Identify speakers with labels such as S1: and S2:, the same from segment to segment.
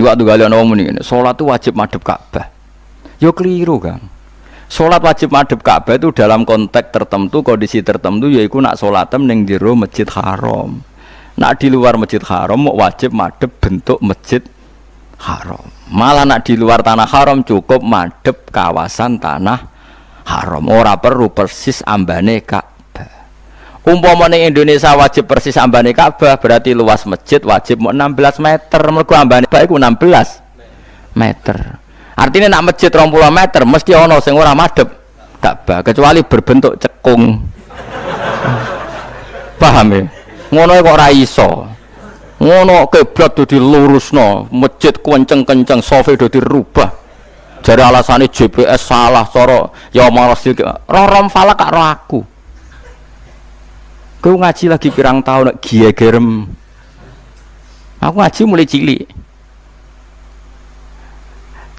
S1: Waktu kalian ngomong ini, sholat itu wajib madhep Ka'bah. Yo keliru kan. Sholat wajib madhep Ka'bah itu dalam konteks tertentu, kondisi tertentu, yaitu nak sholatem ning jero Masjid Haram. Nak di luar Masjid Haram mau wajib madhep bentuk Masjid Haram. Malah nak di luar tanah haram cukup madhep kawasan tanah haram. Ora perlu persis ambane Ka'bah. Umpama ning Indonesia wajib persis ambane Ka'bah, berarti luas masjid wajib 16 meter. Mergo ambane Ka'bah iku 16 meter. Artinya nak masjid 20 meter mesti ana sing ora madhep Ka'bah kecuali berbentuk cekung. Paham ya? Ngono kok ora iso. Ngono kiblat do dilurusno, masjid kenceng-kenceng, sofe do dirubah. Jare alasane GPS salah cara ya malas iki. Rom falak kak ro aku. Kau ngaji lagi pirang tahun nak gegerem. Aku ngaji mulai cilik.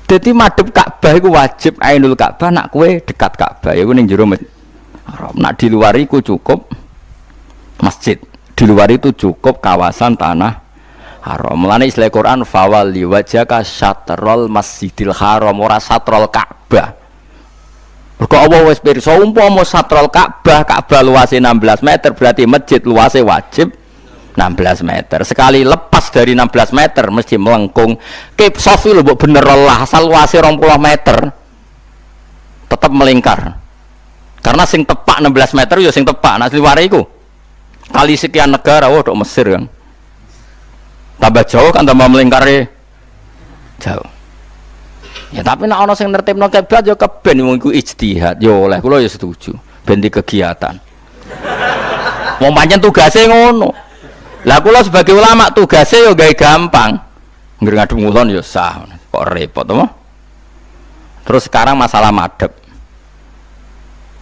S1: Jadi madhep Ka'bah itu wajib ainul Ka'bah nak kue dekat Ka'bah. Iku ning jero masjid. Nak di luar iku cukup masjid. Di luar itu cukup kawasan tanah haram. Mulane istilah Quran fawalli wajhaka syatrul masjidil haram ora satrul Ka'bah. Mergo Allah wis pirsa umpama satrul Ka'bah, Ka'bah luasnya 16 meter berarti masjid luasnya wajib 16 meter. Sekali lepas dari 16 meter mesti melengkung. Kip sofi lho mbok bener lah asal luasnya 20 meter tetap melingkar. Karena sing tepak 16 meter ya sing tepak nek liware iku. Kali sekian negara, oh dok Mesir kan. Tambah jauh kan tambah melingkari jauh. Ya tapi nek ana sing nertibno kiblat ya keben wong iku ijtihad. Ya oleh kula ya setuju. Ben di kegiatan. Wong pancen tugase ngono. Lah kula sebagai ulama tugase ya gawe gampang. Ngger ngadep ngulon ya sah. Kok repot to. Terus sekarang masalah madhep.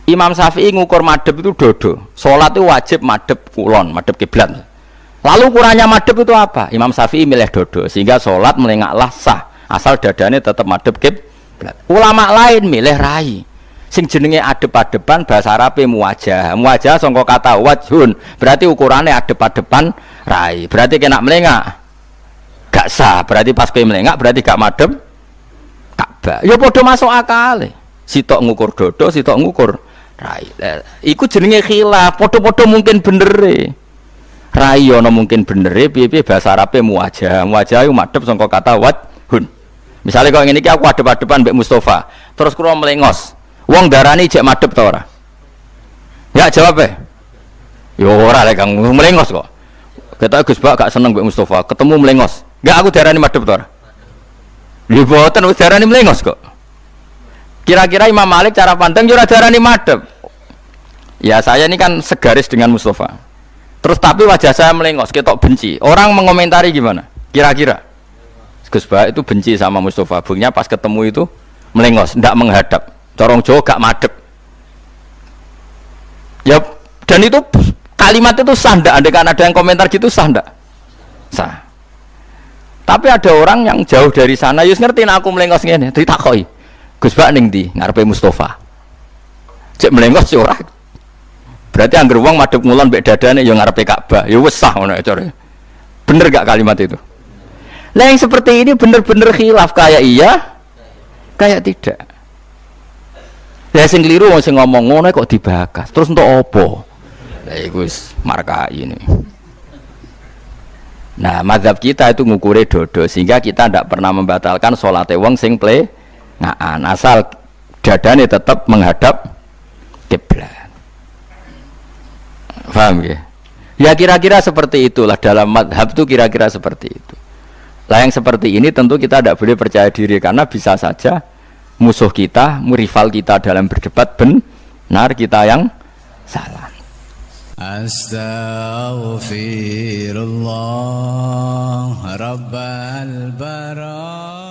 S1: Imam Syafi'i ngukur madhep itu dodo. Salat itu wajib madhep kulon, madhep kiblat. Lalu ukurannya madhep itu apa? Imam Syafi'i milih dodo sehingga salat melengaklah sah asal dadane tetap madhep kiblat. Ulama lain milih rai. Sing jenenge adep-adepan bahasa Arabe muwajah. Muwajah sangka kata wajhun, berarti ukurannya adep-adepan rai. Berarti kena melengak gak sah. Berarti pas kowe melengak berarti gak madhep Ka'bah. Ya padha masuk akal. Sitok ngukur dodo, sitok ngukur rai. Iku jenenge khilaf, padha-padha mungkin benere. Rai ana mungkin benere, piye-piye bahasa Arabe muwajah. Muwajah iku madhep sangka kata wajhun. Misalnya kalau ngene iki aku adep-adepan mbek Mustafa, terus kula melengos. Wong darani jek madhep ta ora? Ya jawab ya ora lek Kang melengos kok. Ketok Gus Bak gak seneng mbek Mustafa, ketemu melengos. Enggak aku darani madhep ta ora? Lha boten wis darani melengos kok. Kira-kira Imam Malik cara pandang yo ora darani madhep. Ya saya ini kan segaris dengan Mustafa. Terus tapi wajah saya melengos, ketok benci. Orang mengomentari gimana? Kira-kira Gus Bak itu benci sama Mustafa. Buktinya pas ketemu itu melengos, ndak menghadap. Corong Jawa gak madhep. Ya dan itu kalimat itu sah ndak? Andaikan ada yang komentar gitu sah ndak? Sah. Tapi ada orang yang jauh dari sana, yus ngerti aku melengos ngene, ditakoki. Gus Bak ning ndi? Ngarepe Mustafa. Cek melengos yo ora. Berarti angger wong madhep ngulon mbek dadane ya ngarepe Ka'bah. Ya wis sah ngono core. Bener gak kalimat itu? Lah yang seperti ini bener-bener khilaf, kayak iya, kayak tidak. Lah sing keliru wong sing ngomong ngono kok dibakas. Terus untuk apa? Lah iku wis markai ini. Nah, mazhab kita itu ngukure dodo sehingga kita tidak pernah membatalkan salate wong sing ngaan asal dadane tetap menghadap kiblat. Paham ya? Ya kira-kira seperti itulah dalam mazhab itu kira-kira seperti itu. Lah yang seperti ini tentu kita tidak boleh percaya diri karena bisa saja musuh kita, rival kita dalam berdebat benar, kita yang salah. Astaghfirullah Rabbal bara